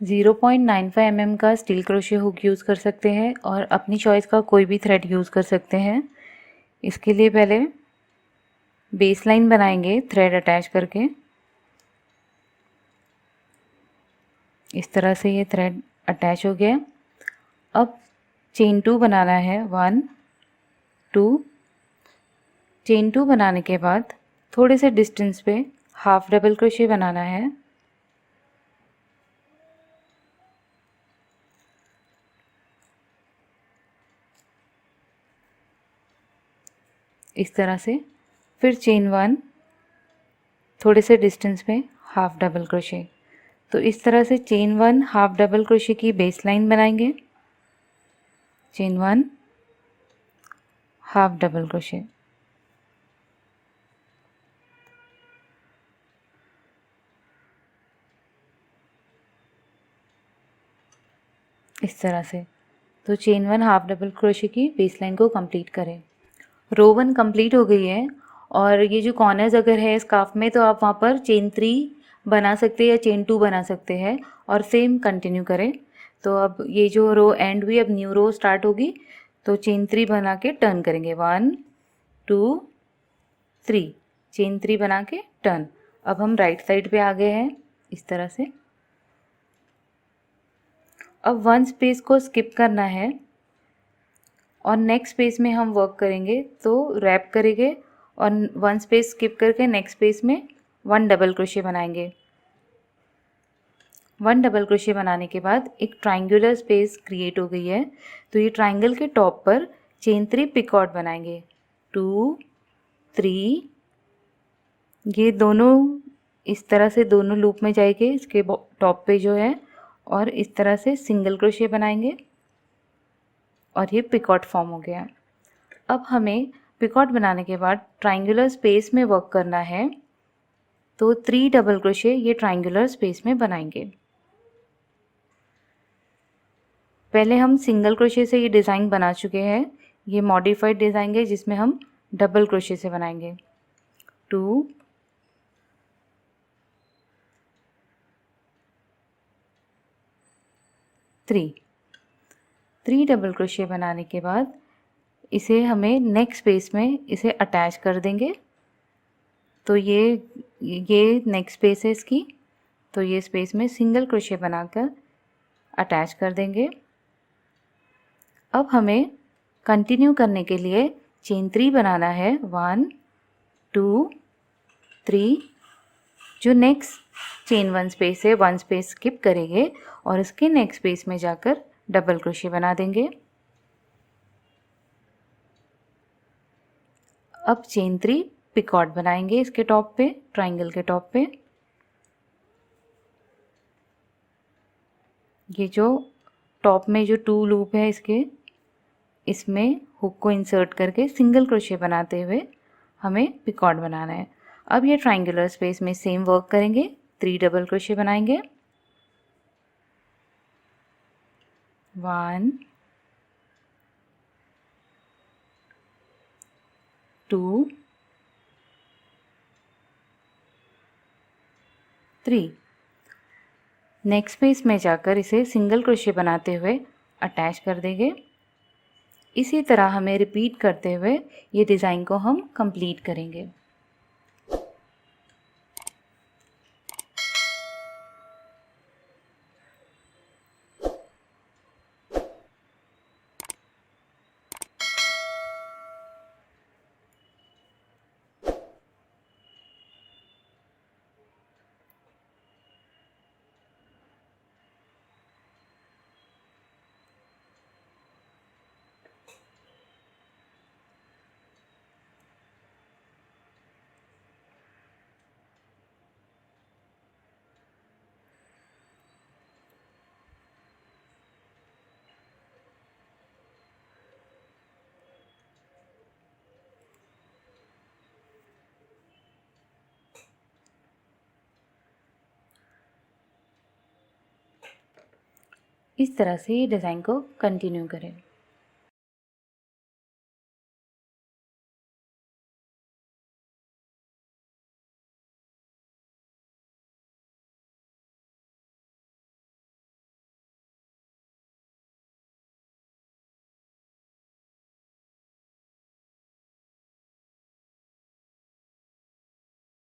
0.95 mm का steel crochet hook use कर सकते हैं और अपनी चॉइस का कोई भी थ्रेड यूज़ कर सकते हैं। इसके लिए पहले बेस लाइन बनाएंगे थ्रेड अटैच करके। इस तरह से ये थ्रेड अटैच हो गया। अब चेन 2 बनाना है। 1 2 चेन 2 बनाने के बाद थोड़े से डिस्टेंस पे हाफ डबल क्रोशे बनाना है। इस तरह से। फिर चेन 1 थोड़े से डिस्टेंस पे हाफ डबल क्रोशे। तो इस तरह से चेन 1 हाफ डबल क्रोशे की बेस लाइन बनाएंगे। Chain 1 half double crochet. इस तरह से। तो चेन 1 हाफ डबल क्रोशे की बेस लाइन को कंप्लीट करें। रो 1 कंप्लीट हो गई है और ये जो कॉर्नर्स अगर है स्कार्फ में तो आप वहाँ पर चेन 3 बना सकते हैं या चेन 2 बना सकते हैं और सेम कंटिन्यू करें। तो अब ये जो रो एंड हुई, अब न्यू रो स्टार्ट होगी। तो चेन 3 बना के टर्न करेंगे। 1 2 3 चेन 3 बना के टर्न। अब हम राइट साइड पे आ गए हैं इस तरह से। अब 1 स्पेस को स्किप करना है और नेक्स्ट स्पेस में हम वर्क करेंगे। तो रैप करेंगे और 1 स्पेस स्किप करके नेक्स्ट स्पेस में 1 डबल क्रोशे बनाएंगे। 1 डबल क्रोशे बनाने के बाद एक ट्राइंगुलर स्पेस क्रिएट हो गई है। तो ये ट्राइंगल के टॉप पर चेन 3 पिकॉट बनाएंगे। 2 3 ये दोनों इस तरह से दोनों लूप में जाएंगे इसके टॉप पे जो है, और इस तरह से सिंगल क्रोशे बनाएंगे और ये पिकॉट फॉर्म हो गया। अब हमें पिकॉट बनाने के बाद ट्राइंगुलर स्पेस में वर्क करना है। तो 3 डबल क्रोशे ये ट्राइंगुलर स्पेस में बनाएंगे। पहले हम सिंगल क्रोशे से ये डिज़ाइन बना चुके हैं। ये मॉडिफाइड डिज़ाइन है जिसमें हम डबल क्रोशे से बनाएंगे। 2 3 डबल क्रोशे बनाने के बाद इसे हमें नेक्स्ट स्पेस में इसे अटैच कर देंगे। तो ये नेक्स्ट स्पेस है इसकी। तो ये स्पेस में सिंगल क्रोशे बनाकर अटैच कर देंगे। अब हमें कंटिन्यू करने के लिए चेन 3 बनाना है। 1 2 3 जो नेक्स्ट चेन 1 स्पेस है 1 स्पेस स्किप करेंगे और इसके नेक्स्ट स्पेस में जाकर डबल क्रोशे बना देंगे। अब चेन 3 पिकॉट बनाएंगे इसके टॉप पे, ट्राइंगल के टॉप पे। ये जो टॉप में जो 2 लूप है इसमें हुक को इंसर्ट करके सिंगल क्रोशे बनाते हुए हमें पिकॉट बनाना है। अब ये ट्राइंगुलर स्पेस में सेम वर्क करेंगे। 3 डबल क्रोशे बनाएंगे। 1 2 3 नेक्स्ट स्पेस में जाकर इसे सिंगल क्रोशे बनाते हुए अटैच कर देंगे। इसी तरह हमें रिपीट करते हुए ये डिज़ाइन को हम कंप्लीट करेंगे। इस तरह से ये डिज़ाइन को कंटिन्यू करें।